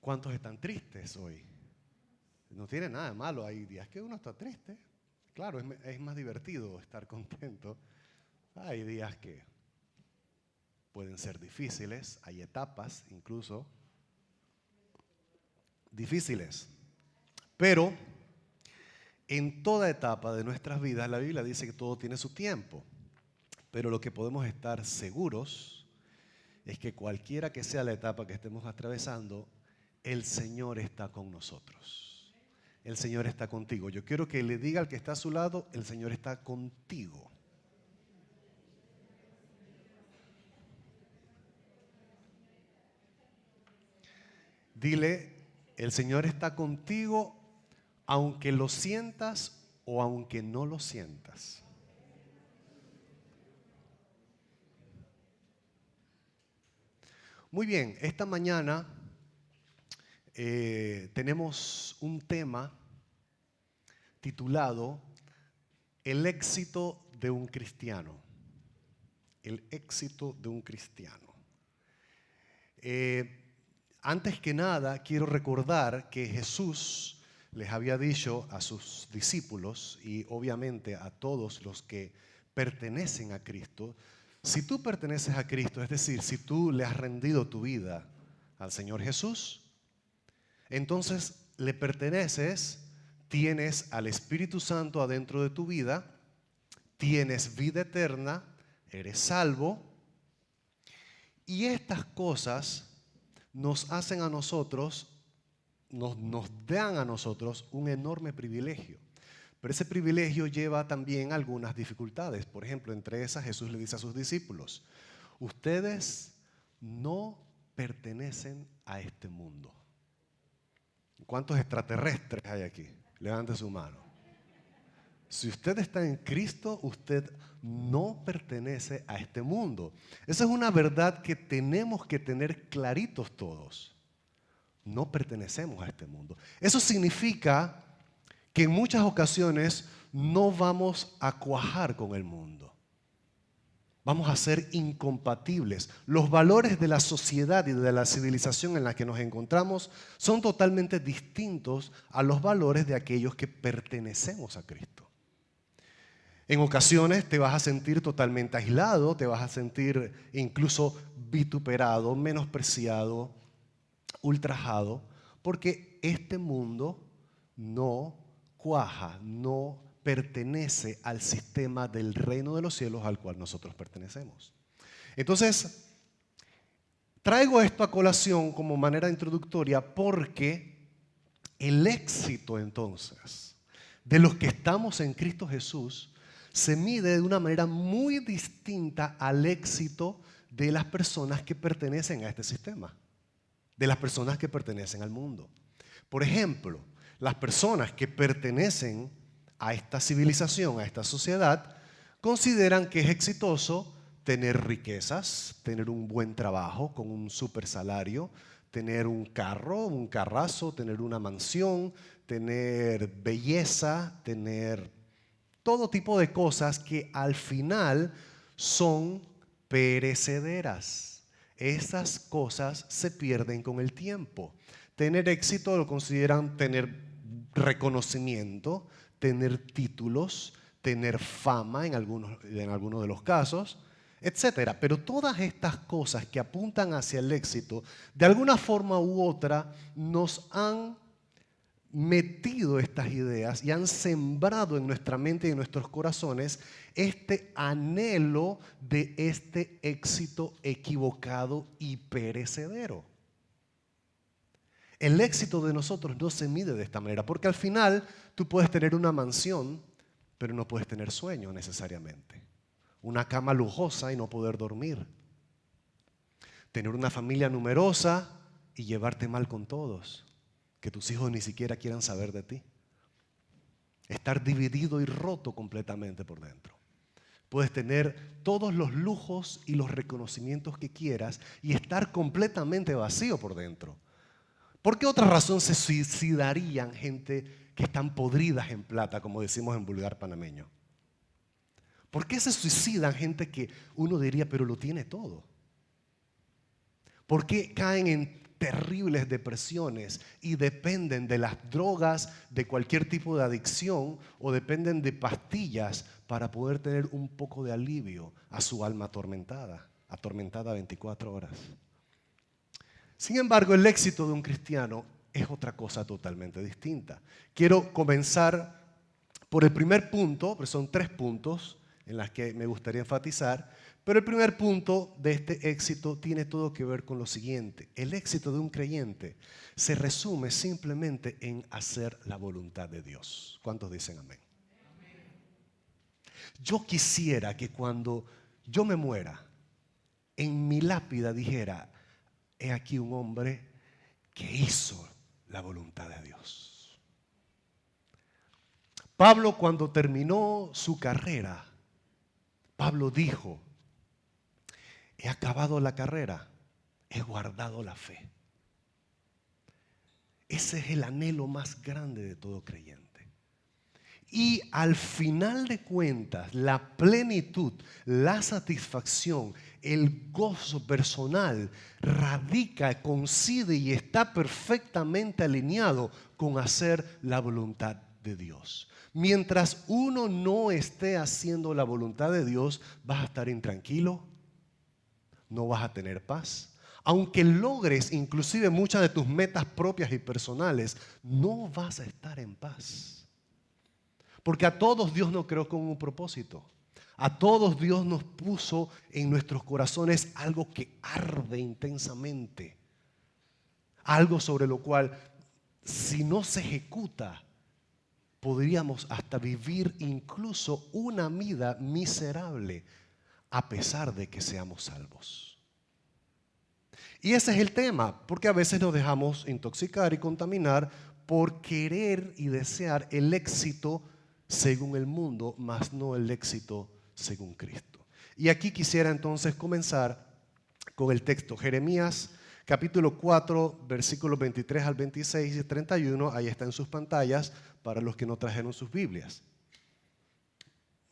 ¿Cuántos están tristes hoy? No tiene nada de malo, hay días que uno está triste. Claro, es más divertido estar contento. Hay días que pueden ser difíciles, hay etapas incluso difíciles. Pero en toda etapa de nuestras vidas, la Biblia dice que todo tiene su tiempo. Pero lo que podemos estar seguros es que cualquiera que sea la etapa que estemos atravesando, el Señor está con nosotros. El Señor está contigo. Yo quiero que le diga al que está a su lado, el Señor está contigo. Dile, el Señor está contigo aunque lo sientas o aunque no lo sientas. Muy bien, esta mañana tenemos un tema titulado El éxito de un cristiano. El éxito de un cristiano. Antes que nada, quiero recordar que Jesús les había dicho a sus discípulos y obviamente a todos los que pertenecen a Cristo, si tú perteneces a Cristo, es decir, si tú le has rendido tu vida al Señor Jesús, entonces le perteneces, tienes al Espíritu Santo adentro de tu vida, tienes vida eterna, eres salvo, y estas cosas nos hacen a nosotros, nos dan a nosotros un enorme privilegio. Pero ese privilegio lleva también algunas dificultades. Por ejemplo, entre esas Jesús le dice a sus discípulos, ustedes no pertenecen a este mundo. ¿Cuántos extraterrestres hay aquí? Levante su mano. Si usted está en Cristo, usted no pertenece a este mundo. Esa es una verdad que tenemos que tener claritos todos. No pertenecemos a este mundo. Eso significa que en muchas ocasiones no vamos a cuajar con el mundo. Vamos a ser incompatibles. Los valores de la sociedad y de la civilización en la que nos encontramos son totalmente distintos a los valores de aquellos que pertenecemos a Cristo. En ocasiones te vas a sentir totalmente aislado, te vas a sentir incluso vituperado, menospreciado, ultrajado, porque este mundo no cuaja, no pertenece al sistema del reino de los cielos al cual nosotros pertenecemos. Entonces, traigo esto a colación como manera introductoria porque el éxito entonces de los que estamos en Cristo Jesús se mide de una manera muy distinta al éxito de las personas que pertenecen a este sistema, de las personas que pertenecen al mundo. Por ejemplo, las personas que pertenecen a esta civilización, a esta sociedad, consideran que es exitoso tener riquezas, tener un buen trabajo con un super salario, tener un carro, un carrazo, tener una mansión, tener belleza, tener todo tipo de cosas que al final son perecederas. Esas cosas se pierden con el tiempo. Tener éxito lo consideran tener reconocimiento, tener títulos, tener fama en algunos de los casos, etcétera. Pero todas estas cosas que apuntan hacia el éxito, de alguna forma u otra, nos han metido estas ideas y han sembrado en nuestra mente y en nuestros corazones este anhelo de este éxito equivocado y perecedero. El éxito de nosotros no se mide de esta manera, porque al final tú puedes tener una mansión, pero no puedes tener sueño necesariamente. Una cama lujosa y no poder dormir. Tener una familia numerosa y llevarte mal con todos. Que tus hijos ni siquiera quieran saber de ti. Estar dividido y roto completamente por dentro. Puedes tener todos los lujos y los reconocimientos que quieras y estar completamente vacío por dentro. ¿Por qué otra razón se suicidarían gente que están podridas en plata, como decimos en vulgar panameño? ¿Por qué se suicidan gente que uno diría, pero lo tiene todo? ¿Por qué caen en terribles depresiones y dependen de las drogas, de cualquier tipo de adicción o dependen de pastillas para poder tener un poco de alivio a su alma atormentada 24 horas. Sin embargo, el éxito de un cristiano es otra cosa totalmente distinta. Quiero comenzar por el primer punto, porque son 3 puntos en los que me gustaría enfatizar, pero el primer punto de este éxito tiene todo que ver con lo siguiente. El éxito de un creyente se resume simplemente en hacer la voluntad de Dios. ¿Cuántos dicen amén? Yo quisiera que cuando yo me muera, en mi lápida dijera: he aquí un hombre que hizo la voluntad de Dios. Pablo, cuando terminó su carrera, Pablo dijo: he acabado la carrera, he guardado la fe. Ese es el anhelo más grande de todo creyente. Y al final de cuentas, la plenitud, la satisfacción, el gozo personal radica, coincide y está perfectamente alineado con hacer la voluntad de Dios. Mientras uno no esté haciendo la voluntad de Dios, vas a estar intranquilo, no vas a tener paz. Aunque logres inclusive muchas de tus metas propias y personales, no vas a estar en paz. Porque a todos Dios nos creó con un propósito. A todos Dios nos puso en nuestros corazones algo que arde intensamente. Algo sobre lo cual, si no se ejecuta, podríamos hasta vivir incluso una vida miserable a pesar de que seamos salvos. Y ese es el tema, porque a veces nos dejamos intoxicar y contaminar por querer y desear el éxito según el mundo, mas no el éxito según Cristo. Y aquí quisiera entonces comenzar con el texto. Jeremías capítulo 4, versículos 23 al 26 y 31, ahí está en sus pantallas para los que no trajeron sus Biblias.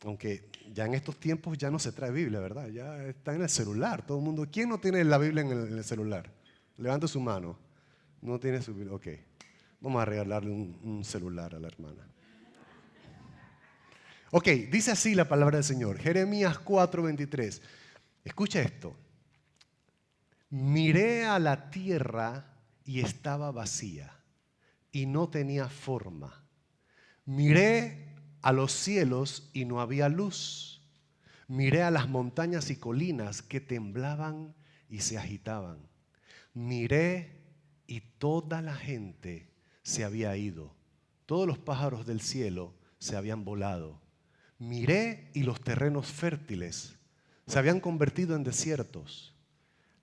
Aunque ya en estos tiempos ya no se trae Biblia, ¿verdad? Ya está en el celular, todo el mundo. ¿Quién no tiene la Biblia en el celular? Levante su mano. No tiene su Biblia, ok. Vamos a regalarle un celular a la hermana. Ok, dice así la palabra del Señor. Jeremías 4:23. Escucha esto. Miré a la tierra y estaba vacía y no tenía forma. Miré a los cielos y no había luz. Miré a las montañas y colinas que temblaban y se agitaban. Miré y toda la gente se había ido. Todos los pájaros del cielo se habían volado. Miré y los terrenos fértiles se habían convertido en desiertos.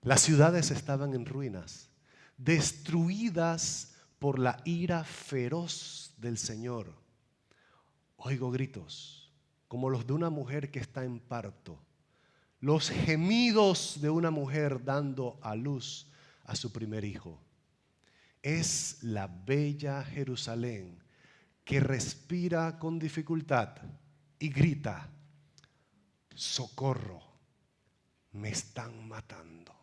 Las ciudades estaban en ruinas, destruidas por la ira feroz del Señor. Oigo gritos como los de una mujer que está en parto, los gemidos de una mujer dando a luz a su primer hijo. Es la bella Jerusalén que respira con dificultad y grita: socorro, me están matando.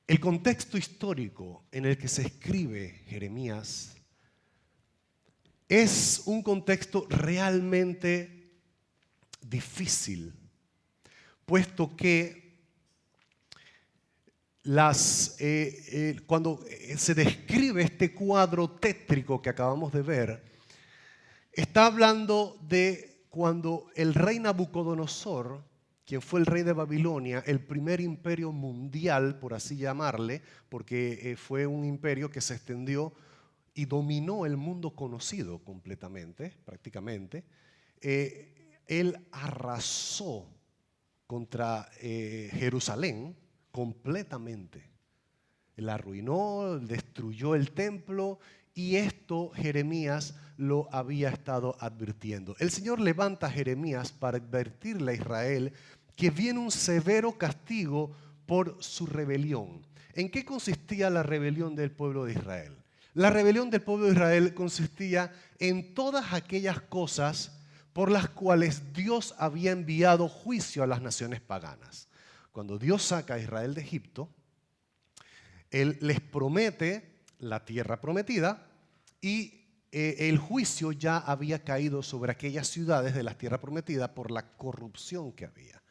El contexto histórico en el que se escribe Jeremías es un contexto realmente difícil, puesto que cuando se describe este cuadro tétrico que acabamos de ver, está hablando de cuando el rey Nabucodonosor, quien fue el rey de Babilonia, el primer imperio mundial, por así llamarle, porque fue un imperio que se extendió y dominó el mundo conocido completamente, prácticamente. Él arrasó contra Jerusalén completamente. La arruinó, destruyó el templo, y esto Jeremías lo había estado advirtiendo. El Señor levanta a Jeremías para advertirle a Israel que viene un severo castigo por su rebelión. ¿En qué consistía la rebelión del pueblo de Israel? La rebelión del pueblo de Israel consistía en todas aquellas cosas por las cuales Dios había enviado juicio a las naciones paganas. cuando Dios saca a Israel de Egipto, Él les promete la tierra prometida y el juicio ya había caído sobre aquellas ciudades de la tierra prometida por la corrupción que había.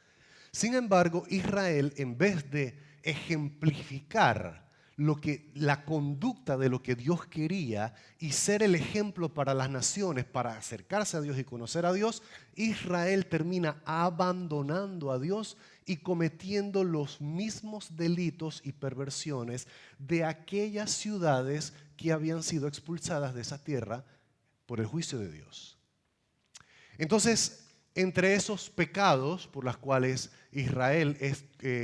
Sin embargo, Israel, en vez de ejemplificar la conducta de lo que Dios quería y ser el ejemplo para las naciones, para acercarse a Dios y conocer a Dios, Israel termina abandonando a Dios y cometiendo los mismos delitos y perversiones de aquellas ciudades que habían sido expulsadas de esa tierra por el juicio de Dios. Entonces, entre esos pecados por los cuales Israel,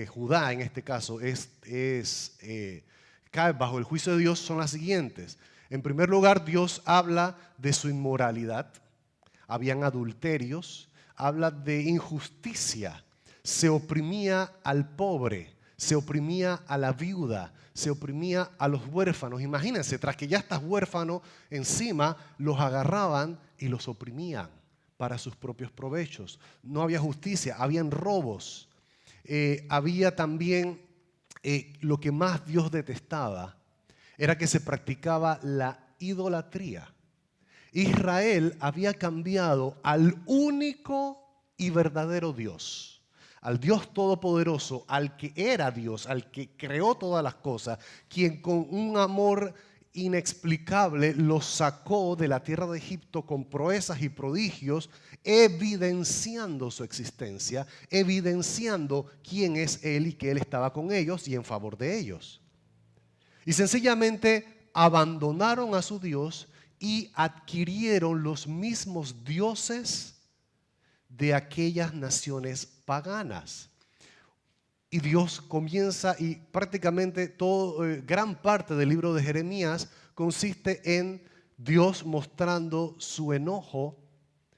Judá en este caso, cae bajo el juicio de Dios son las siguientes. En primer lugar, Dios habla de su inmoralidad, habían adulterios, habla de injusticia, se oprimía al pobre, se oprimía a la viuda, se oprimía a los huérfanos. Imagínense, tras que ya estás huérfano, encima los agarraban y los oprimían para sus propios provechos. No había justicia, habían robos. Había también lo que más Dios detestaba, era que se practicaba la idolatría. Israel había cambiado al único y verdadero Dios, al Dios todopoderoso, al que era Dios, al que creó todas las cosas, quien con un amor inexplicable los sacó de la tierra de Egipto con proezas y prodigios, evidenciando su existencia, evidenciando quién es Él y que Él estaba con ellos y en favor de ellos. Y sencillamente abandonaron a su Dios y adquirieron los mismos dioses de aquellas naciones paganas. Y Dios comienza, y prácticamente gran parte del libro de Jeremías consiste en Dios mostrando su enojo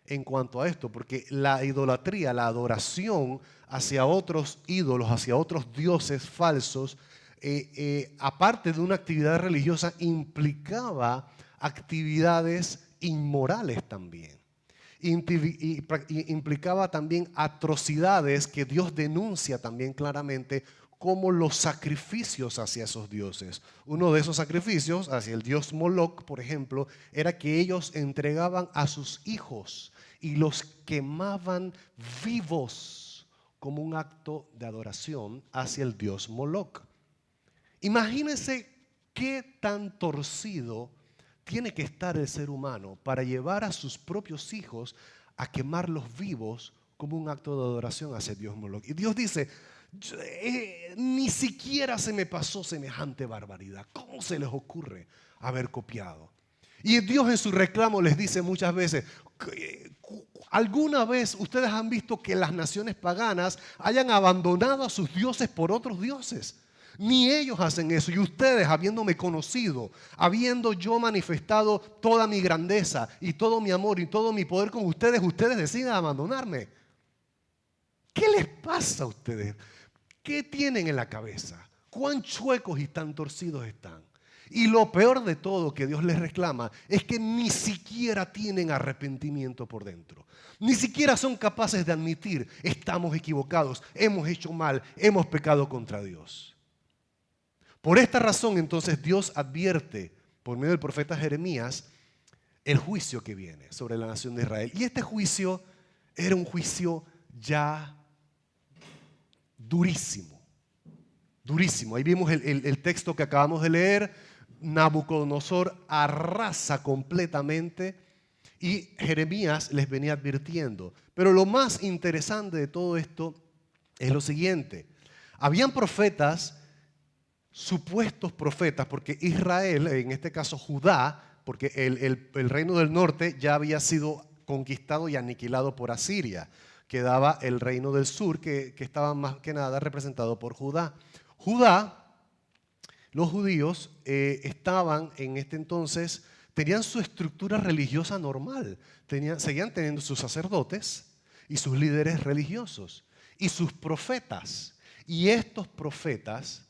en cuanto a esto, porque la idolatría, la adoración hacia otros ídolos, hacia otros dioses falsos, aparte de una actividad religiosa, implicaba actividades inmorales también. Implicaba también atrocidades que Dios denuncia también claramente, como los sacrificios hacia esos dioses. Uno de esos sacrificios hacia el dios Moloch, por ejemplo, era que ellos entregaban a sus hijos y los quemaban vivos como un acto de adoración hacia el dios Moloch. Imagínense qué tan torcido tiene que estar el ser humano para llevar a sus propios hijos a quemarlos vivos como un acto de adoración hacia Dios Moloch. Y Dios dice, ni siquiera se me pasó semejante barbaridad. ¿Cómo se les ocurre haber copiado? Y Dios en su reclamo les dice muchas veces, ¿alguna vez ustedes han visto que las naciones paganas hayan abandonado a sus dioses por otros dioses? Ni ellos hacen eso. Y ustedes, habiéndome conocido, habiendo yo manifestado toda mi grandeza y todo mi amor y todo mi poder con ustedes, ustedes deciden abandonarme. ¿Qué les pasa a ustedes? ¿Qué tienen en la cabeza? ¿Cuán chuecos y tan torcidos están? Y lo peor de todo que Dios les reclama es que ni siquiera tienen arrepentimiento por dentro. Ni siquiera son capaces de admitir, estamos equivocados, hemos hecho mal, hemos pecado contra Dios. Por esta razón, entonces, Dios advierte por medio del profeta Jeremías el juicio que viene sobre la nación de Israel. Y este juicio era un juicio ya durísimo, durísimo. Ahí vimos el texto que acabamos de leer. Nabucodonosor arrasa completamente y Jeremías les venía advirtiendo. Pero lo más interesante de todo esto es lo siguiente. Habían profetas, supuestos profetas, porque Israel, en este caso Judá, porque el reino del norte ya había sido conquistado y aniquilado por Asiria. Quedaba el reino del sur que estaba más que nada representado por Judá. Judá, los judíos estaban en este entonces, tenían su estructura religiosa normal, seguían teniendo sus sacerdotes y sus líderes religiosos y sus profetas. Y estos profetas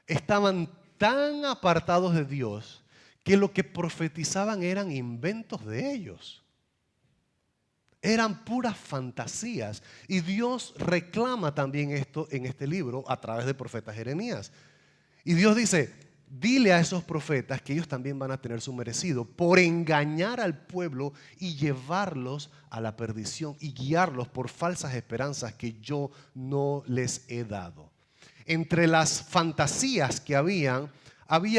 estaban tan apartados de Dios que lo que profetizaban eran inventos de ellos. Eran puras fantasías. Y Dios reclama también esto en este libro a través del profeta Jeremías. Y Dios dice, dile a esos profetas que ellos también van a tener su merecido por engañar al pueblo y llevarlos a la perdición y guiarlos por falsas esperanzas que yo no les he dado. Entre las fantasías que había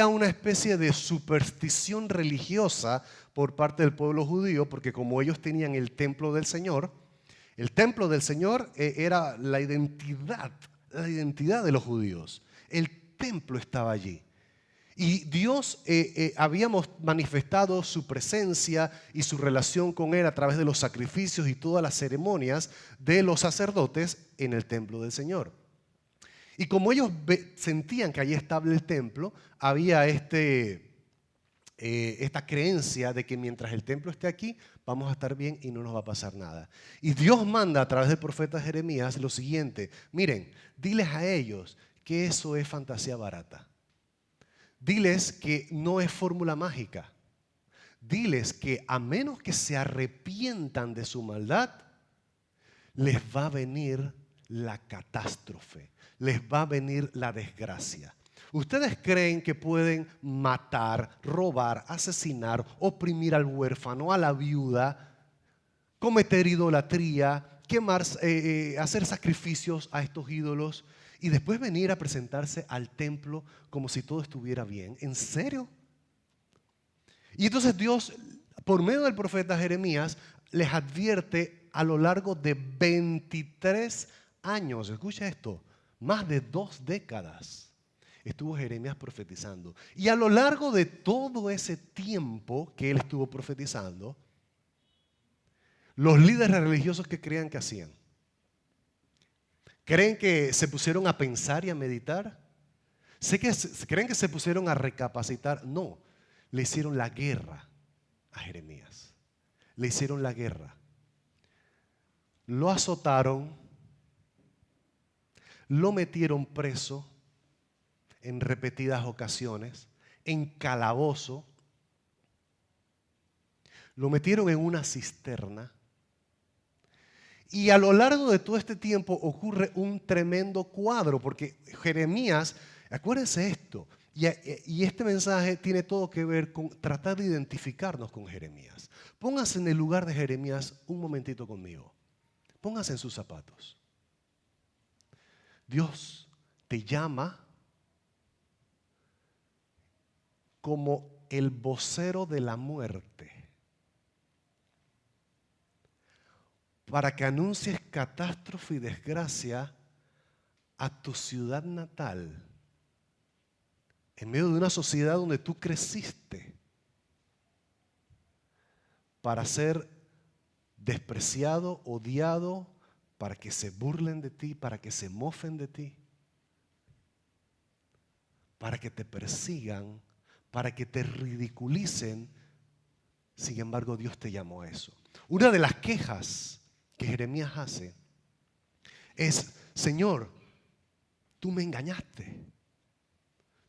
una especie de superstición religiosa por parte del pueblo judío, porque como ellos tenían el templo del Señor era la identidad de los judíos. El templo estaba allí. Y Dios habíamos manifestado su presencia y su relación con Él a través de los sacrificios y todas las ceremonias de los sacerdotes en el templo del Señor. Y como ellos sentían que allí estaba el templo, había esta creencia de que mientras el templo esté aquí, vamos a estar bien y no nos va a pasar nada. Y Dios manda a través del profeta Jeremías lo siguiente: miren, diles a ellos que eso es fantasía barata. Diles que no es fórmula mágica. Diles que a menos que se arrepientan de su maldad, les va a venir la catástrofe, les va a venir la desgracia. ¿Ustedes creen que pueden matar, robar, asesinar, oprimir al huérfano, a la viuda, cometer idolatría, hacer sacrificios a estos ídolos y después venir a presentarse al templo como si todo estuviera bien? ¿En serio? Y entonces Dios, por medio del profeta Jeremías, les advierte a lo largo de 23 años. Escucha esto, más de 2 décadas estuvo Jeremías profetizando. Y a lo largo de todo ese tiempo que él estuvo profetizando, los líderes religiosos, ¿qué creían que hacían? ¿Creen que se pusieron a pensar y a meditar? ¿Creen que se pusieron a recapacitar? No, le hicieron la guerra a Jeremías. Le hicieron la guerra. Lo azotaron, lo metieron preso en repetidas ocasiones, en calabozo, lo metieron en una cisterna. Y a lo largo de todo este tiempo ocurre un tremendo cuadro, porque Jeremías, acuérdense esto, y este mensaje tiene todo que ver con tratar de identificarnos con Jeremías. Póngase en el lugar de Jeremías un momentito conmigo. Póngase en sus zapatos. Dios te llama como el vocero de la muerte, para que anuncies catástrofe y desgracia a tu ciudad natal, en medio de una sociedad donde tú creciste, para ser despreciado, odiado, para que se burlen de ti, para que se mofen de ti, para que te persigan, para que te ridiculicen. Sin embargo, Dios te llamó a eso. Una de las quejas que Jeremías hace es: Señor, tú me engañaste,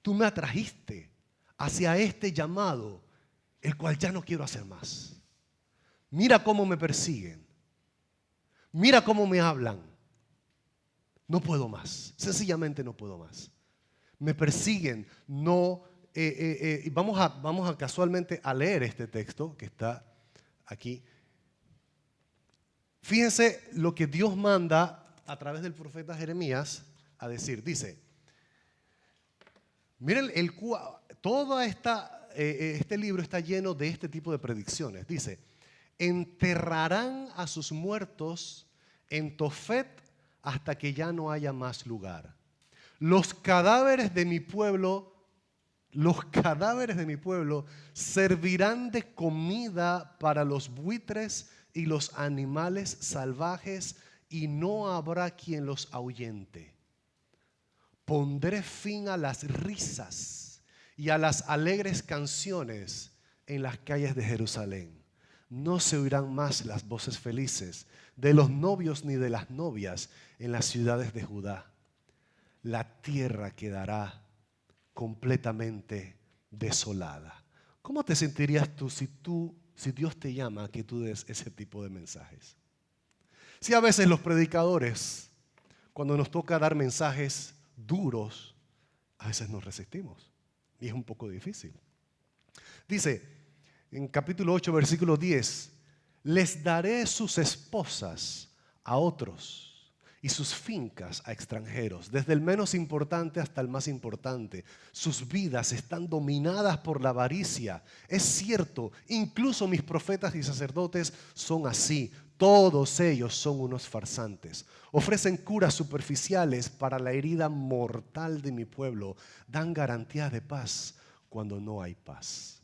tú me atrajiste hacia este llamado, el cual ya no quiero hacer más. Mira cómo me persiguen, mira cómo me hablan. No puedo más, sencillamente no puedo más. Me persiguen, no. Vamos a casualmente a leer este texto que está aquí. Fíjense lo que Dios manda a través del profeta Jeremías a decir. Dice, miren, este libro está lleno de este tipo de predicciones. Dice, enterrarán a sus muertos en Tofet hasta que ya no haya más lugar. Los cadáveres de mi pueblo servirán de comida para los buitres y los animales salvajes, y no habrá quien los ahuyente. Pondré fin a las risas y a las alegres canciones en las calles de Jerusalén. No se oirán más las voces felices de los novios ni de las novias en las ciudades de Judá. La tierra quedará completamente desolada. ¿Cómo te sentirías tú si Dios te llama a que tú des ese tipo de mensajes? Sí, a veces los predicadores, cuando nos toca dar mensajes duros, a veces nos resistimos y es un poco difícil. Dice en capítulo 8, versículo 10, les daré sus esposas a otros y sus fincas a extranjeros, desde el menos importante hasta el más importante. Sus vidas están dominadas por la avaricia. Es cierto, incluso mis profetas y sacerdotes son así. Todos ellos son unos farsantes. Ofrecen curas superficiales para la herida mortal de mi pueblo. Dan garantías de paz cuando no hay paz.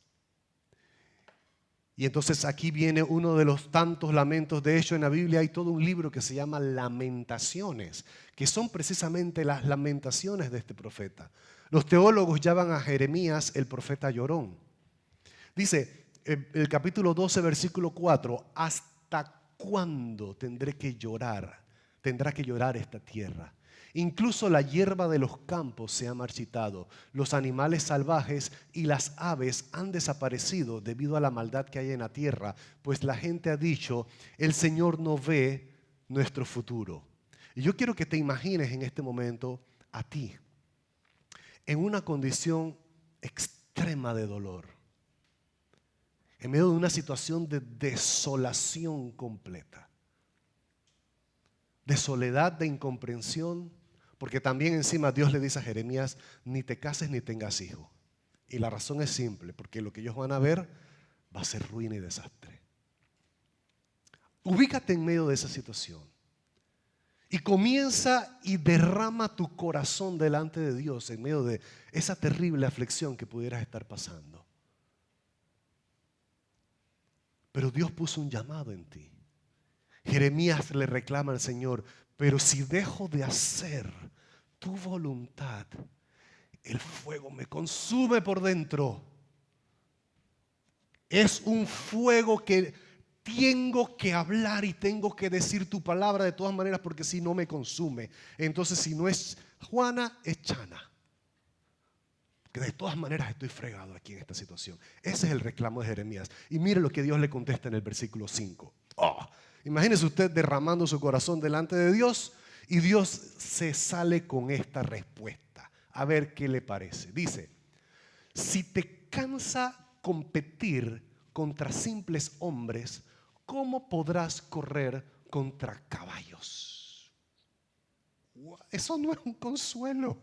Y entonces aquí viene uno de los tantos lamentos. De hecho, en la Biblia hay todo un libro que se llama Lamentaciones, que son precisamente las lamentaciones de este profeta. Los teólogos llaman a Jeremías el profeta llorón. Dice el capítulo 12, versículo 4, ¿hasta cuándo tendrá que llorar esta tierra? Incluso la hierba de los campos se ha marchitado, los animales salvajes y las aves han desaparecido debido a la maldad que hay en la tierra, pues la gente ha dicho, el Señor no ve nuestro futuro. Y yo quiero que te imagines en este momento a ti, en una condición extrema de dolor, en medio de una situación de desolación completa, de soledad, de incomprensión. Porque también encima Dios le dice a Jeremías, ni te cases ni tengas hijos. Y la razón es simple, porque lo que ellos van a ver va a ser ruina y desastre. Ubícate en medio de esa situación y comienza y derrama tu corazón delante de Dios en medio de esa terrible aflicción que pudieras estar pasando. Pero Dios puso un llamado en ti. Jeremías le reclama al Señor, pero si dejo de hacer tu voluntad, el fuego me consume por dentro. Es un fuego que tengo que hablar y tengo que decir tu palabra de todas maneras, porque si no me consume. Entonces, si no es Juana, es Chana. Que de todas maneras estoy fregado aquí en esta situación. Ese es el reclamo de Jeremías. Y mire lo que Dios le contesta en el versículo 5. Imagínese usted derramando su corazón delante de Dios y Dios se sale con esta respuesta. A ver qué le parece. Dice, si te cansa competir contra simples hombres, ¿cómo podrás correr contra caballos? Eso no es un consuelo.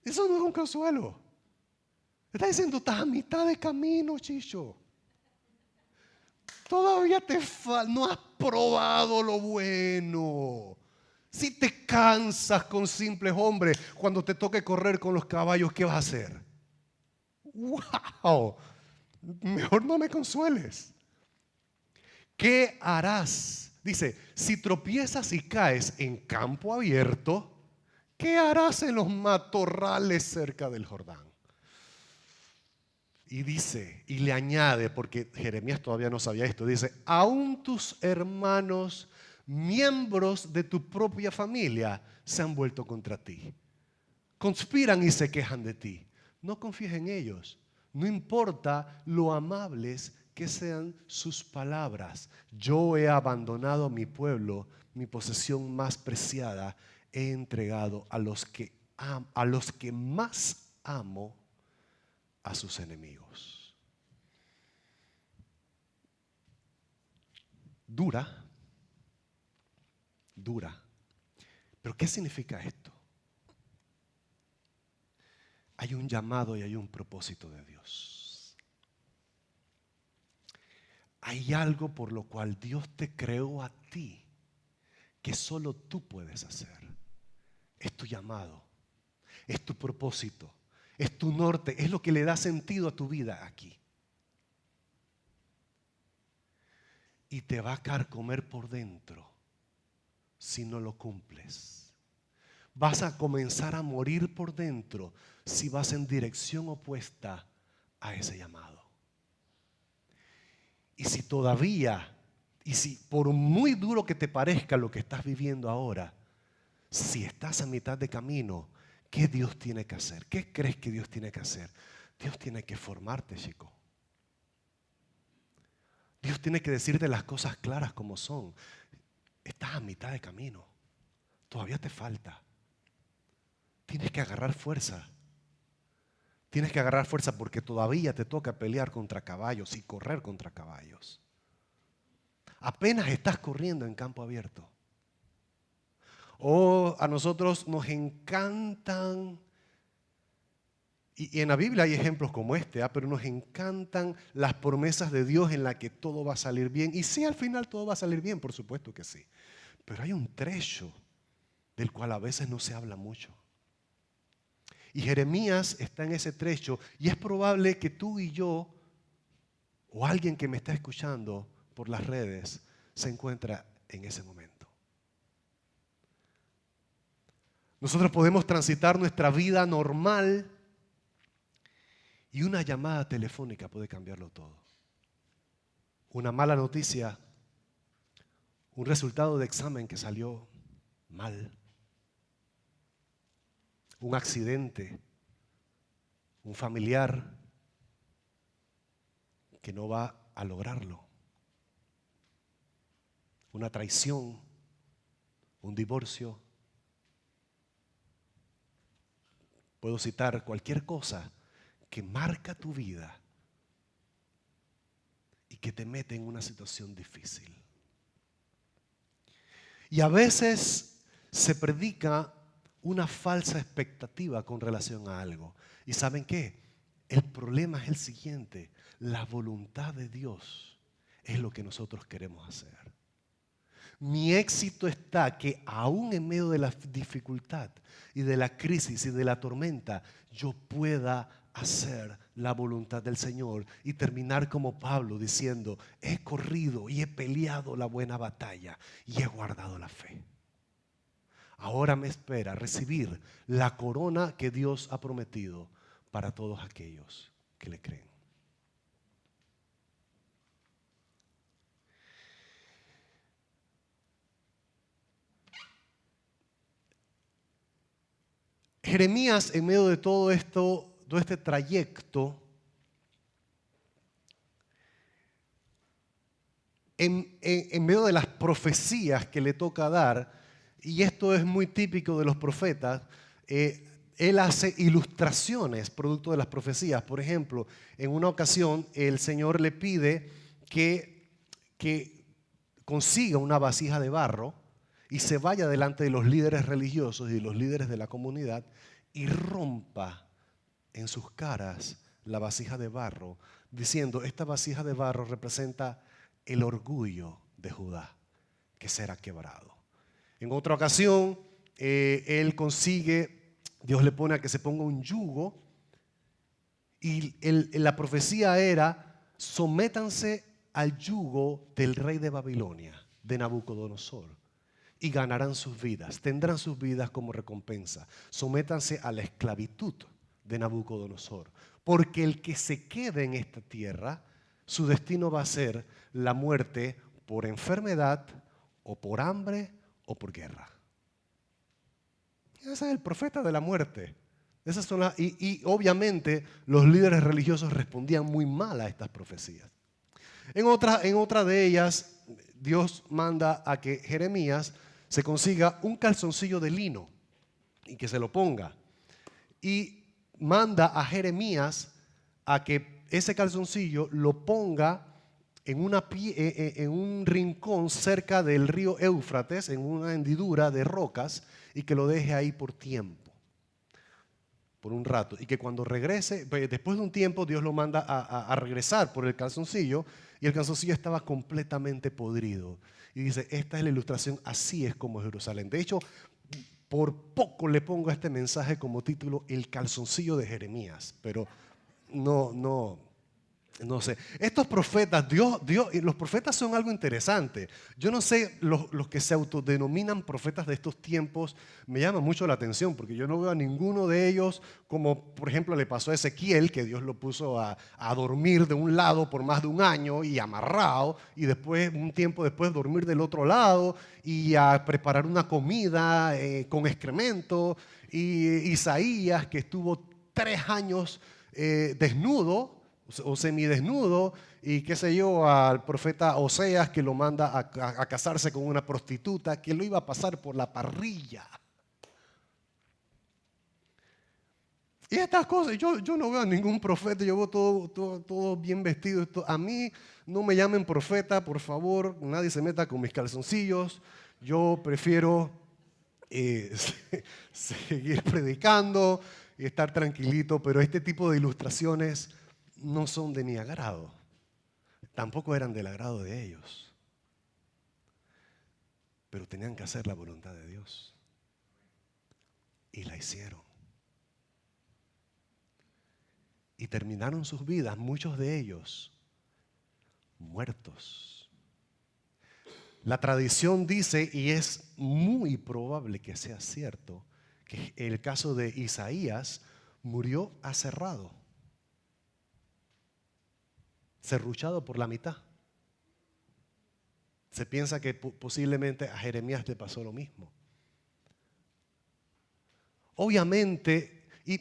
Eso no es un consuelo. Está diciendo, estás a mitad de camino, Chicho. Todavía no has probado lo bueno. Si te cansas con simples hombres, cuando te toque correr con los caballos, ¿qué vas a hacer? ¡Wow! Mejor no me consueles. ¿Qué harás? Dice, si tropiezas y caes en campo abierto, ¿qué harás en los matorrales cerca del Jordán? Y dice, y le añade, porque Jeremías todavía no sabía esto, dice, aún tus hermanos, miembros de tu propia familia, se han vuelto contra ti. Conspiran y se quejan de ti. No confíes en ellos. No importa lo amables que sean sus palabras. Yo he abandonado mi pueblo, mi posesión más preciada, he entregado a los que más amo, a sus enemigos. Dura. Pero ¿qué significa esto? Hay un llamado y hay un propósito de Dios. Hay algo por lo cual Dios te creó a ti que solo tú puedes hacer. Es tu llamado, es tu propósito, es tu norte, es lo que le da sentido a tu vida aquí. Y te va a carcomer por dentro si no lo cumples. Vas a comenzar a morir por dentro si vas en dirección opuesta a ese llamado. Y si por muy duro que te parezca lo que estás viviendo ahora, si estás a mitad de camino, ¿qué Dios tiene que hacer? ¿Qué crees que Dios tiene que hacer? Dios tiene que formarte, chico. Dios tiene que decirte las cosas claras como son. Estás a mitad de camino. Todavía te falta. Tienes que agarrar fuerza. Tienes que agarrar fuerza porque todavía te toca pelear contra caballos y correr contra caballos. Apenas estás corriendo en campo abierto. A nosotros nos encantan, y en la Biblia hay ejemplos como este, pero nos encantan las promesas de Dios en las que todo va a salir bien. Y sí, al final todo va a salir bien, por supuesto que sí. Pero hay un trecho del cual a veces no se habla mucho. Y Jeremías está en ese trecho y es probable que tú y yo, o alguien que me está escuchando por las redes, se encuentra en ese momento. Nosotros podemos transitar nuestra vida normal y una llamada telefónica puede cambiarlo todo. Una mala noticia, un resultado de examen que salió mal, un accidente, un familiar que no va a lograrlo, una traición, un divorcio. Puedo citar cualquier cosa que marca tu vida y que te mete en una situación difícil. Y a veces se predica una falsa expectativa con relación a algo. ¿Y saben qué? El problema es el siguiente: la voluntad de Dios es lo que nosotros queremos hacer. Mi éxito está que aún en medio de la dificultad y de la crisis y de la tormenta, yo pueda hacer la voluntad del Señor y terminar como Pablo diciendo: he corrido y he peleado la buena batalla y he guardado la fe. Ahora me espera recibir la corona que Dios ha prometido para todos aquellos que le creen. Jeremías, en medio de todo esto, todo este trayecto, en medio de las profecías que le toca dar, y esto es muy típico de los profetas, él hace ilustraciones producto de las profecías. Por ejemplo, en una ocasión el Señor le pide que consiga una vasija de barro y se vaya delante de los líderes religiosos y los líderes de la comunidad y rompa en sus caras la vasija de barro, diciendo: esta vasija de barro representa el orgullo de Judá, que será quebrado. En otra ocasión, Dios le pone a que se ponga un yugo y la profecía era: sométanse al yugo del rey de Babilonia, de Nabucodonosor, y ganarán sus vidas, tendrán sus vidas como recompensa. Sométanse a la esclavitud de Nabucodonosor, porque el que se quede en esta tierra, su destino va a ser la muerte por enfermedad o por hambre o por guerra. Ese es el profeta de la muerte. Esas son y obviamente los líderes religiosos respondían muy mal a estas profecías. En otra de ellas, Dios manda a que Jeremías se consiga un calzoncillo de lino y que se lo ponga. Y manda a Jeremías a que ese calzoncillo lo ponga en un rincón cerca del río Éufrates, en una hendidura de rocas, y que lo deje ahí por tiempo, por un rato. Y que cuando regrese, después de un tiempo, Dios lo manda a regresar por el calzoncillo, y el calzoncillo estaba completamente podrido. Y dice: esta es la ilustración, así es como es Jerusalén. De hecho, por poco le pongo a este mensaje como título el calzoncillo de Jeremías, pero no sé. Estos profetas, los profetas son algo interesante. Yo no sé, los que se autodenominan profetas de estos tiempos me llama mucho la atención, porque yo no veo a ninguno de ellos como, por ejemplo, le pasó a Ezequiel, que Dios lo puso a dormir de un lado por más de un año y amarrado, y después, un tiempo después, dormir del otro lado y a preparar una comida con excremento. Y Isaías, que estuvo 3 años desnudo, o semidesnudo, y qué sé yo, al profeta Oseas que lo manda a casarse con una prostituta, que lo iba a pasar por la parrilla. Y estas cosas, yo no veo a ningún profeta, yo veo todo bien vestido. A mí no me llamen profeta, por favor, nadie se meta con mis calzoncillos. Yo prefiero seguir predicando y estar tranquilito, pero este tipo de ilustraciones no son de mi agrado. Tampoco eran del agrado de ellos. Pero tenían que hacer la voluntad de Dios. Y la hicieron. Y terminaron sus vidas, muchos de ellos, muertos. La tradición dice, y es muy probable que sea cierto, que el caso de Isaías murió aserrado, serruchado por la mitad. Se piensa que posiblemente a Jeremías le pasó lo mismo. Obviamente, y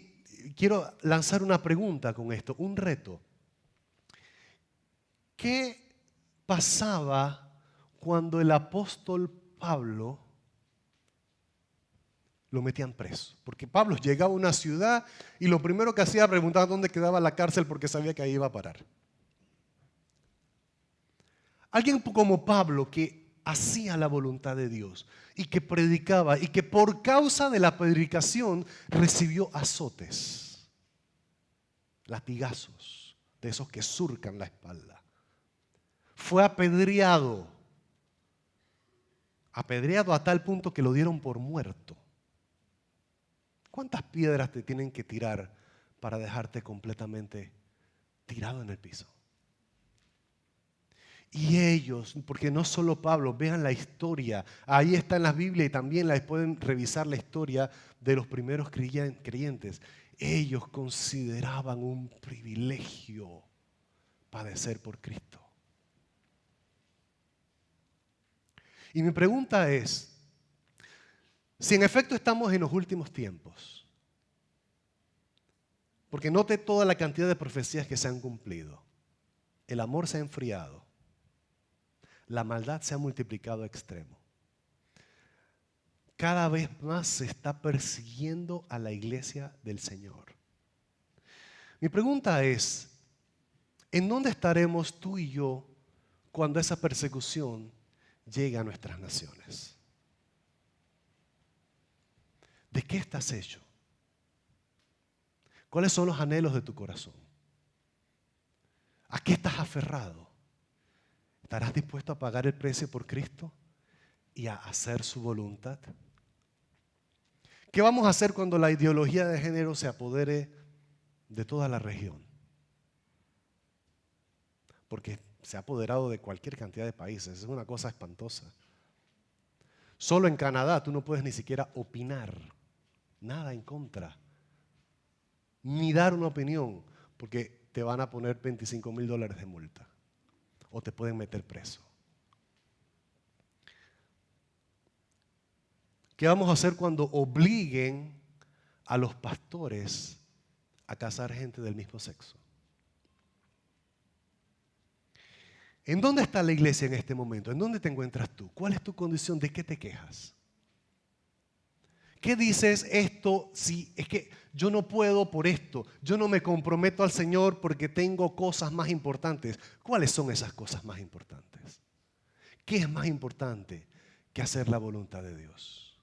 quiero lanzar una pregunta con esto, un reto. ¿Qué pasaba cuando el apóstol Pablo lo metían preso? Porque Pablo llegaba a una ciudad y lo primero que hacía era preguntar dónde quedaba la cárcel porque sabía que ahí iba a parar. Alguien como Pablo que hacía la voluntad de Dios y que predicaba y que por causa de la predicación recibió azotes, latigazos, de esos que surcan la espalda. Fue apedreado a tal punto que lo dieron por muerto. ¿Cuántas piedras te tienen que tirar para dejarte completamente tirado en el piso? Y ellos, porque no solo Pablo, vean la historia, ahí está en la Biblia y también pueden revisar la historia de los primeros creyentes. Ellos consideraban un privilegio padecer por Cristo. Y mi pregunta es, si en efecto estamos en los últimos tiempos, porque note toda la cantidad de profecías que se han cumplido, el amor se ha enfriado, la maldad se ha multiplicado a extremo. Cada vez más se está persiguiendo a la iglesia del Señor. Mi pregunta es, ¿en dónde estaremos tú y yo cuando esa persecución llegue a nuestras naciones? ¿De qué estás hecho? ¿Cuáles son los anhelos de tu corazón? ¿A qué estás aferrado? ¿Estarás dispuesto a pagar el precio por Cristo y a hacer su voluntad? ¿Qué vamos a hacer cuando la ideología de género se apodere de toda la región? Porque se ha apoderado de cualquier cantidad de países. Es una cosa espantosa. Solo en Canadá tú no puedes ni siquiera opinar, nada en contra, ni dar una opinión, porque te van a poner $25,000 de multa o te pueden meter preso. ¿Qué vamos a hacer cuando obliguen a los pastores a casar gente del mismo sexo? ¿En dónde está la iglesia en este momento? ¿En dónde te encuentras tú? ¿Cuál es tu condición? ¿De qué te quejas? ¿Qué dices esto? Si es que yo no puedo por esto, yo no me comprometo al Señor porque tengo cosas más importantes. ¿Cuáles son esas cosas más importantes? ¿Qué es más importante que hacer la voluntad de Dios?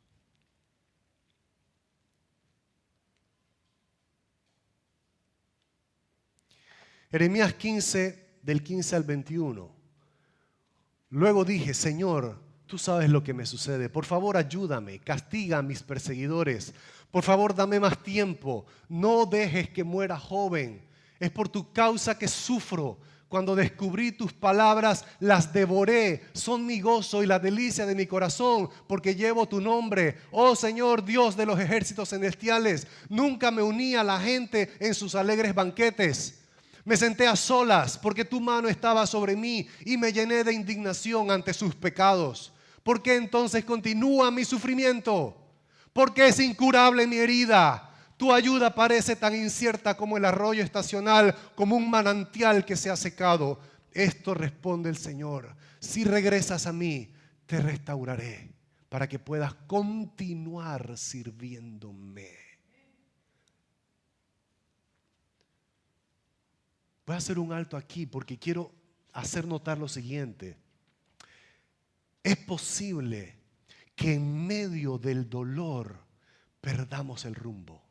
Jeremías 15, del 15 al 21. Luego dije, Señor, tú sabes lo que me sucede. Por favor, ayúdame, castiga a mis perseguidores. Por favor, dame más tiempo. No dejes que muera joven. Es por tu causa que sufro. Cuando descubrí tus palabras, las devoré. Son mi gozo y la delicia de mi corazón, porque llevo tu nombre. Oh Señor, Dios de los ejércitos celestiales, nunca me uní a la gente en sus alegres banquetes. Me senté a solas porque tu mano estaba sobre mí y me llené de indignación ante sus pecados. ¿Por qué entonces continúa mi sufrimiento? ¿Por qué es incurable mi herida? Tu ayuda parece tan incierta como el arroyo estacional, como un manantial que se ha secado. Esto responde el Señor: si regresas a mí, te restauraré para que puedas continuar sirviéndome. Voy a hacer un alto aquí porque quiero hacer notar lo siguiente. Es posible que en medio del dolor perdamos el rumbo.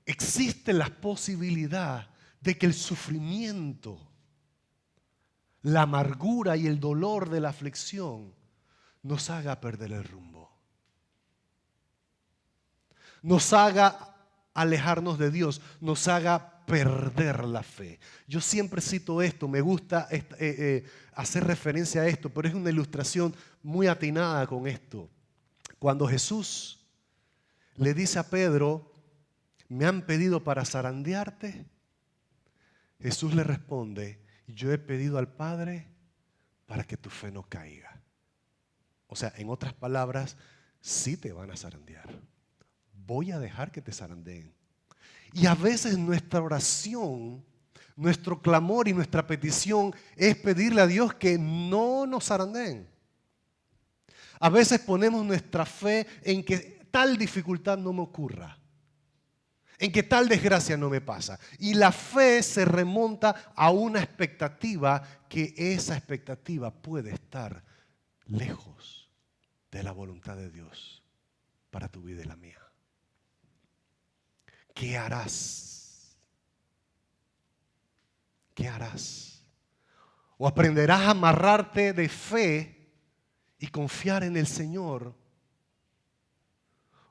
Existe la posibilidad de que el sufrimiento, la amargura y el dolor de la aflicción nos haga perder el rumbo. Nos haga alejarnos de Dios, nos haga perder la fe. Yo siempre cito esto, me gusta hacer referencia a esto, pero es una ilustración muy atinada con esto. Cuando Jesús le dice a Pedro: me han pedido para zarandearte, Jesús le responde: yo he pedido al Padre para que tu fe no caiga. O sea, en otras palabras, sí te van a zarandear. Voy a dejar que te zarandeen. Y a veces nuestra oración, nuestro clamor y nuestra petición es pedirle a Dios que no nos zarandeen. A veces ponemos nuestra fe en que tal dificultad no me ocurra, en que tal desgracia no me pasa. Y la fe se remonta a una expectativa, que esa expectativa puede estar lejos de la voluntad de Dios para tu vida y la mía. ¿Qué harás? ¿Qué harás? O aprenderás a amarrarte de fe y confiar en el Señor,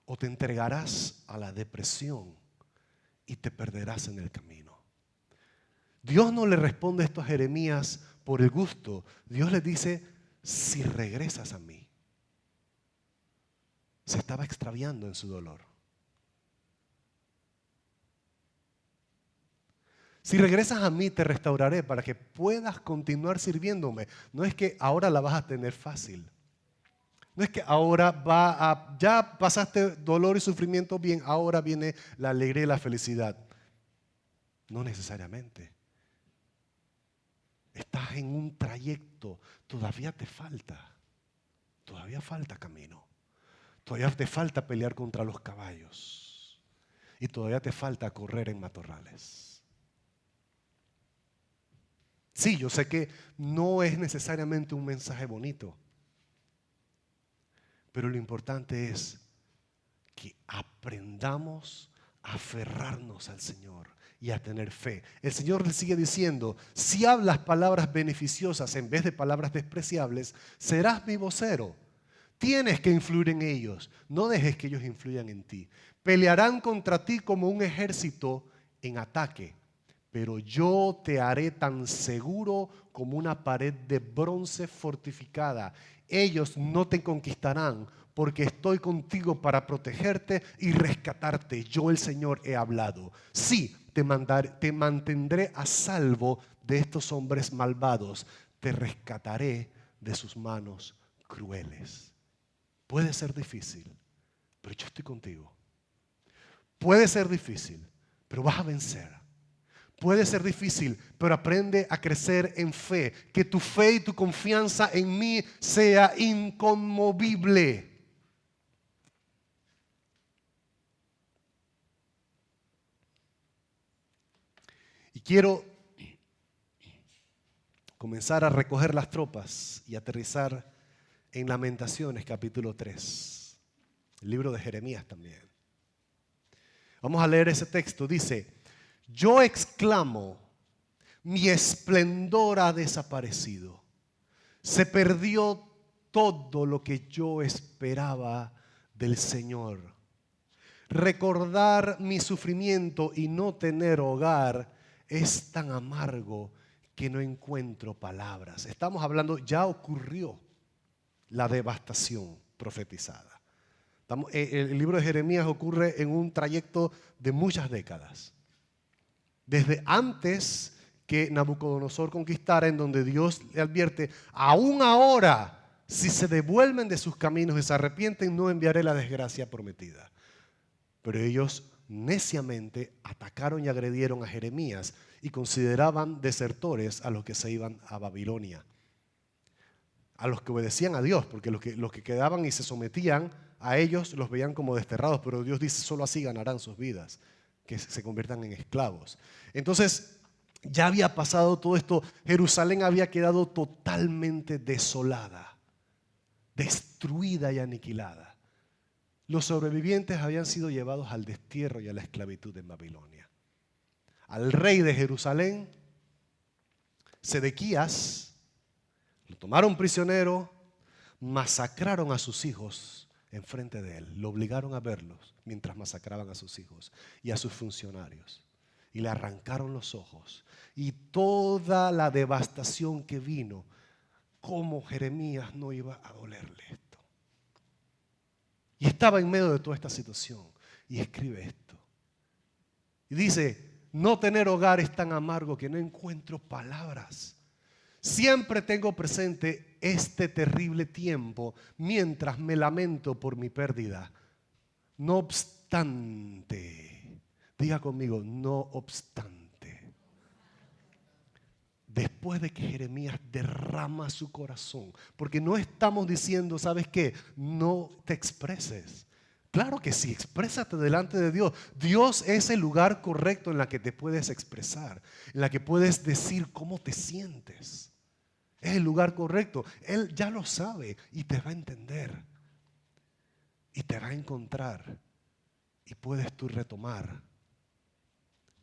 o te entregarás a la depresión y te perderás en el camino. Dios no le responde esto a Jeremías por el gusto. Dios le dice: si regresas a mí. Se estaba extraviando en su dolor. Si regresas a mí, te restauraré para que puedas continuar sirviéndome. No es que ahora la vas a tener fácil. No es que ahora ya pasaste dolor y sufrimiento bien, ahora viene la alegría y la felicidad. No necesariamente. Estás en un trayecto, todavía te falta. Todavía falta camino. Todavía te falta pelear contra los caballos. Y todavía te falta correr en matorrales. Sí, yo sé que no es necesariamente un mensaje bonito, pero lo importante es que aprendamos a aferrarnos al Señor y a tener fe. El Señor le sigue diciendo: si hablas palabras beneficiosas en vez de palabras despreciables, serás mi vocero. Tienes que influir en ellos, no dejes que ellos influyan en ti. Pelearán contra ti como un ejército en ataque, pero yo te haré tan seguro como una pared de bronce fortificada. Ellos no te conquistarán, porque estoy contigo para protegerte y rescatarte. Yo, el Señor, he hablado. Sí, te mantendré a salvo de estos hombres malvados. Te rescataré de sus manos crueles. Puede ser difícil, pero yo estoy contigo. Puede ser difícil, pero vas a vencer. Puede ser difícil, pero aprende a crecer en fe. Que tu fe y tu confianza en mí sea inconmovible. Y quiero comenzar a recoger las tropas y aterrizar en Lamentaciones capítulo 3. El libro de Jeremías también. Vamos a leer ese texto. Dice: yo exclamo, mi esplendor ha desaparecido. Se perdió todo lo que yo esperaba del Señor. Recordar mi sufrimiento y no tener hogar es tan amargo que no encuentro palabras. Estamos hablando, ya ocurrió la devastación profetizada. El libro de Jeremías ocurre en un trayecto de muchas décadas. Desde antes que Nabucodonosor conquistara, en donde Dios le advierte: aún ahora Si se devuelven de sus caminos y se arrepienten, no enviaré la desgracia prometida. Pero ellos neciamente atacaron y agredieron a Jeremías y consideraban desertores a los que se iban a Babilonia, a los que obedecían a Dios, porque los que quedaban y se sometían a ellos los veían como desterrados, pero Dios dice, solo así ganarán sus vidas, que se conviertan en esclavos. Entonces, ya había pasado todo esto, Jerusalén había quedado totalmente desolada, destruida y aniquilada. Los sobrevivientes habían sido llevados al destierro y a la esclavitud en Babilonia. Al rey de Jerusalén, Sedequías, lo tomaron prisionero, masacraron a sus hijos enfrente de él, lo obligaron a verlos mientras masacraban a sus hijos y a sus funcionarios. Y le arrancaron los ojos. Y toda la devastación que vino, ¿cómo Jeremías no iba a dolerle esto? Y estaba en medio de toda esta situación y escribe esto. Y dice, no tener hogar es tan amargo que no encuentro palabras. Siempre tengo presente este terrible tiempo mientras me lamento por mi pérdida. No obstante, diga conmigo, no obstante. Después de que Jeremías derrama su corazón, porque no estamos diciendo, ¿sabes qué? No te expreses. Claro que sí, exprésate delante de Dios. Dios es el lugar correcto en la que te puedes expresar, en la que puedes decir cómo te sientes. Es el lugar correcto. Él ya lo sabe y te va a entender. Y te va a encontrar. Y puedes tú retomar.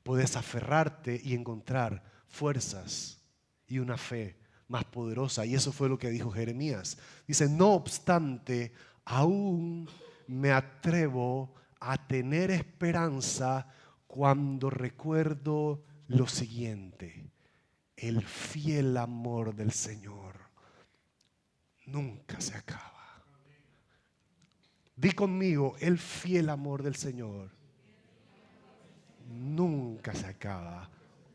Puedes aferrarte y encontrar fuerzas y una fe más poderosa. Y eso fue lo que dijo Jeremías. Dice, no obstante, aún me atrevo a tener esperanza cuando recuerdo lo siguiente. El fiel amor del Señor nunca se acaba. Di conmigo, el fiel amor del Señor nunca se acaba.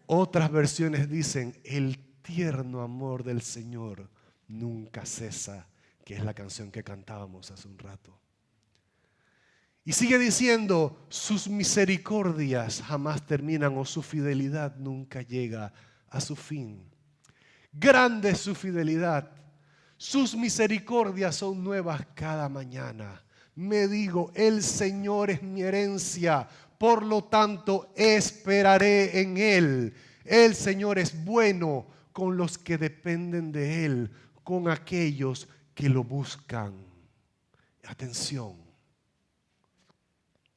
Otras versiones dicen, el tierno amor del Señor nunca cesa, que es la canción que cantábamos hace un rato. Y sigue diciendo, sus misericordias jamás terminan o su fidelidad nunca llega a su fin. Grande es su fidelidad, sus misericordias son nuevas cada mañana. Me digo, el Señor es mi herencia, por lo tanto esperaré en Él. El Señor es bueno con los que dependen de Él, con aquellos que lo buscan. Atención,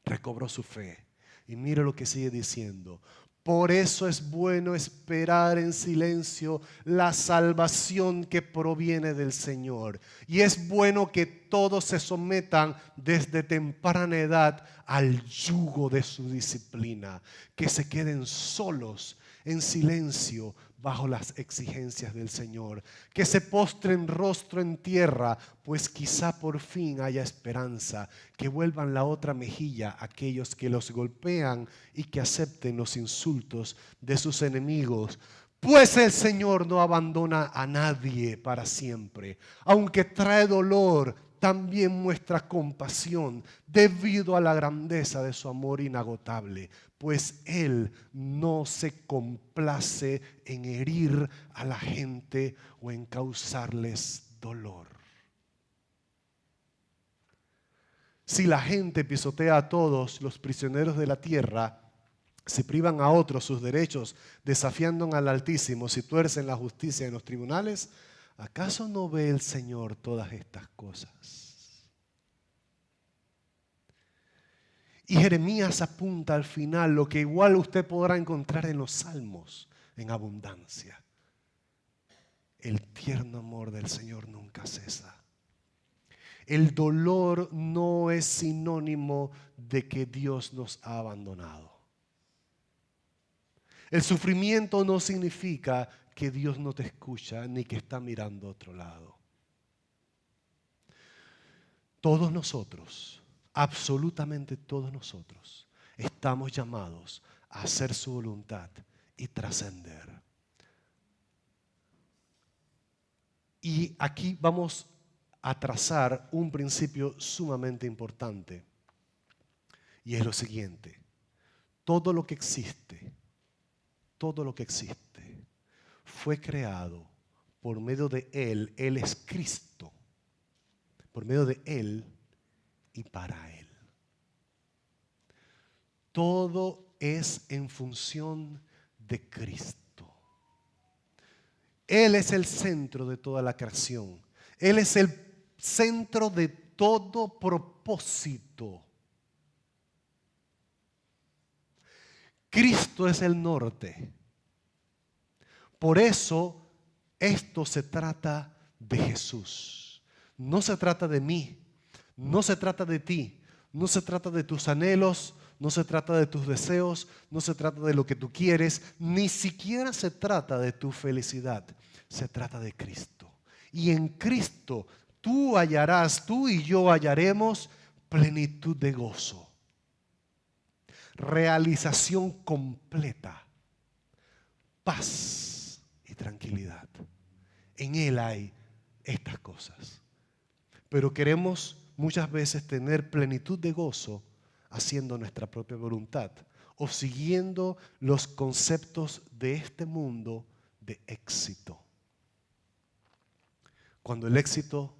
recobró su fe. Y mire lo que sigue diciendo. Por eso es bueno esperar en silencio la salvación que proviene del Señor. Y es bueno que todos se sometan desde temprana edad al yugo de su disciplina. Que se queden solos en silencio bajo las exigencias del Señor. Que se postren rostro en tierra, pues quizá por fin haya esperanza. Que vuelvan la otra mejilla a aquellos que los golpean y que acepten los insultos de sus enemigos. Pues el Señor no abandona a nadie para siempre. Aunque trae dolor, también muestra compasión debido a la grandeza de su amor inagotable. Pues Él no se complace en herir a la gente o en causarles dolor. Si la gente pisotea a todos los prisioneros de la tierra, si privan a otros sus derechos, desafiando al Altísimo, si tuercen la justicia en los tribunales, ¿acaso no ve el Señor todas estas cosas? Y Jeremías apunta al final lo que igual usted podrá encontrar en los Salmos en abundancia. El tierno amor del Señor nunca cesa. El dolor no es sinónimo de que Dios nos ha abandonado. El sufrimiento no significa que Dios no te escucha ni que está mirando a otro lado. Todos nosotros, absolutamente todos nosotros, estamos llamados a hacer su voluntad y trascender. Y aquí vamos a trazar un principio sumamente importante. Y es lo siguiente: todo lo que existe fue creado por medio de Él. Él es Cristo. Por medio de Él y para Él. Todo es en función de Cristo. Él es el centro de toda la creación. Él es el centro de todo propósito. Cristo es el norte. Por eso esto se trata de Jesús. No se trata de mí, no se trata de ti, no se trata de tus anhelos, no se trata de tus deseos, no se trata de lo que tú quieres, ni siquiera se trata de tu felicidad. Se trata de Cristo. Y en Cristo tú y yo hallaremos plenitud de gozo, realización completa, paz y tranquilidad. En Él hay estas cosas. Pero queremos muchas veces tener plenitud de gozo haciendo nuestra propia voluntad o siguiendo los conceptos de este mundo de éxito. Cuando el éxito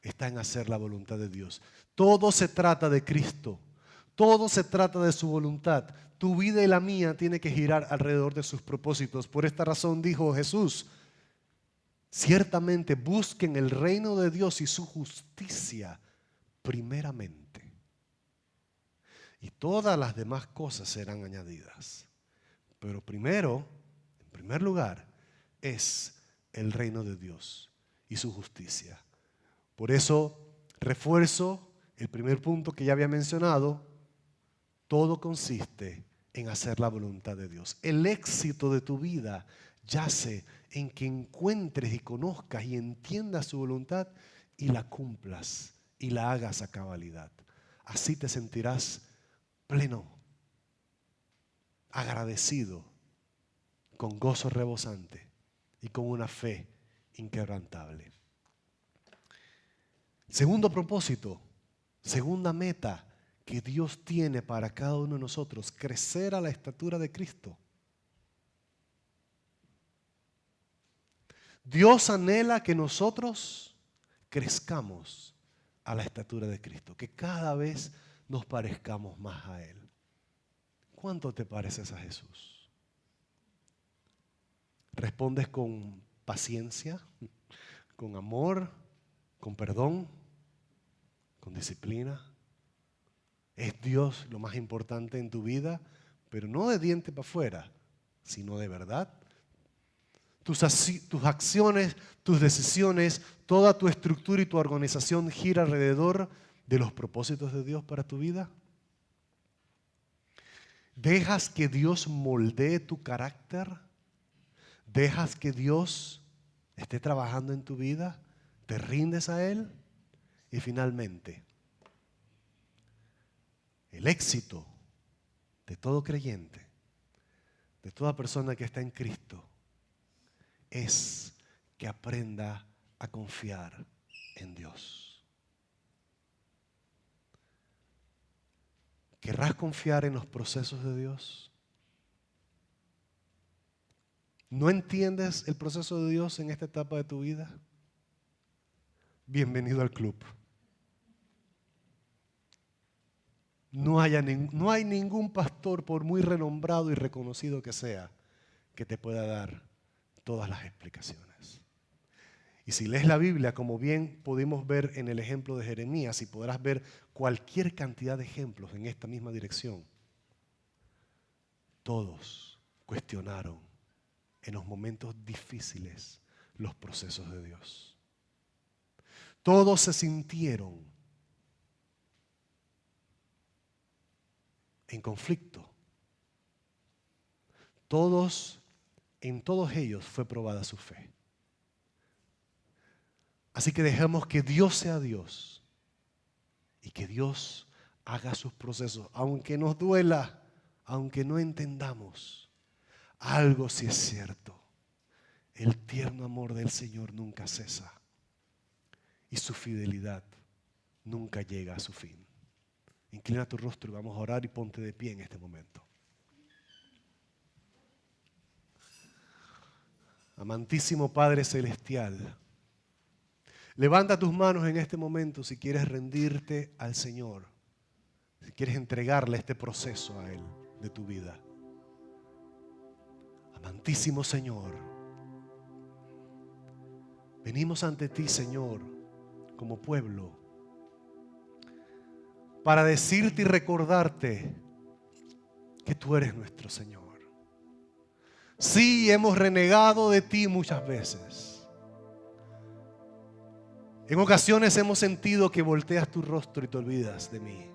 está en hacer la voluntad de Dios. Todo se trata de Cristo. Todo se trata de su voluntad. Tu vida y la mía tiene que girar alrededor de sus propósitos. Por esta razón dijo Jesús: ciertamente busquen el reino de Dios y su justicia primeramente. Y todas las demás cosas serán añadidas. Pero primero, en primer lugar, es el reino de Dios y su justicia. Por eso refuerzo el primer punto que ya había mencionado. Todo consiste en hacer la voluntad de Dios. El éxito de tu vida yace en que encuentres y conozcas y entiendas su voluntad y la cumplas y la hagas a cabalidad. Así te sentirás pleno, agradecido, con gozo rebosante y con una fe inquebrantable. Segundo propósito, segunda meta que Dios tiene para cada uno de nosotros: crecer a la estatura de Cristo. Dios anhela que nosotros crezcamos a la estatura de Cristo, que cada vez nos parezcamos más a Él. ¿Cuánto te pareces a Jesús? ¿Respondes con paciencia, con amor, con perdón, con disciplina? ¿Es Dios lo más importante en tu vida? Pero no de diente para afuera, sino de verdad. Tus acciones, tus decisiones, toda tu estructura y tu organización gira alrededor de los propósitos de Dios para tu vida. ¿Dejas que Dios moldee tu carácter? ¿Dejas que Dios esté trabajando en tu vida? ¿Te rindes a Él? Y finalmente, el éxito de todo creyente, de toda persona que está en Cristo, es que aprenda a confiar en Dios. ¿Querrás confiar en los procesos de Dios? ¿No entiendes el proceso de Dios en esta etapa de tu vida? Bienvenido al club. No hay ningún pastor, por muy renombrado y reconocido que sea, que te pueda dar todas las explicaciones. Y si lees la Biblia, como bien pudimos ver en el ejemplo de Jeremías, y podrás ver cualquier cantidad de ejemplos en esta misma dirección, todos cuestionaron en los momentos difíciles los procesos de Dios. Todos se sintieron en conflicto. En todos ellos fue probada su fe. Así que dejemos que Dios sea Dios y que Dios haga sus procesos, aunque nos duela, aunque no entendamos. Algo sí es cierto: el tierno amor del Señor nunca cesa. y su fidelidad nunca llega a su fin. Inclina tu rostro y vamos a orar y ponte de pie en este momento. Amantísimo Padre Celestial, levanta tus manos en este momento si quieres rendirte al Señor, si quieres entregarle este proceso a Él de tu vida. Amantísimo Señor, venimos ante ti, Señor, como pueblo, para decirte y recordarte que tú eres nuestro Señor. Sí, hemos renegado de ti muchas veces. En ocasiones hemos sentido que volteas tu rostro y te olvidas de mí.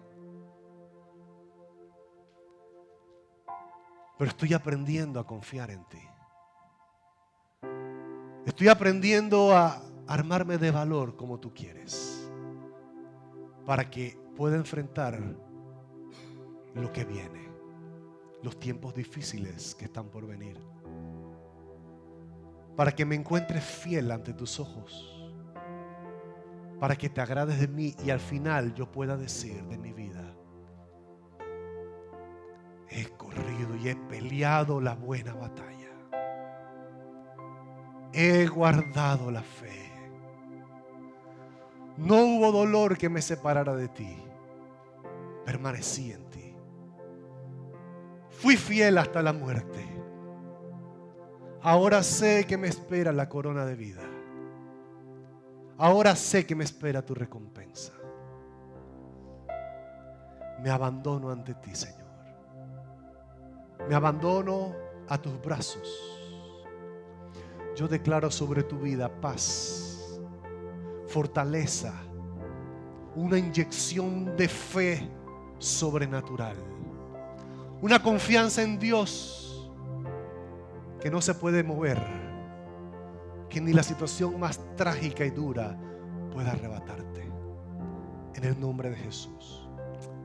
Pero estoy aprendiendo a confiar en ti. Estoy aprendiendo a armarme de valor como tú quieres, para que pueda enfrentar lo que viene, los tiempos difíciles que están por venir, para que me encuentres fiel ante tus ojos, para que te agrades de mí y al final yo pueda decir de mi vida: he corrido y he peleado la buena batalla, he guardado la fe, no hubo dolor que me separara de ti, permanecí en ti, fui fiel hasta la muerte. Ahora sé que me espera la corona de vida. Ahora sé que me espera tu recompensa. Me abandono ante ti, Señor. Me abandono a tus brazos. Yo declaro sobre tu vida paz, fortaleza, una inyección de fe sobrenatural, una confianza en Dios que no se puede mover, que ni la situación más trágica y dura pueda arrebatarte. En el nombre de Jesús.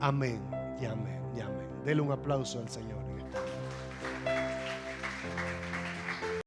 Amén y amén y amén. Dele un aplauso al Señor.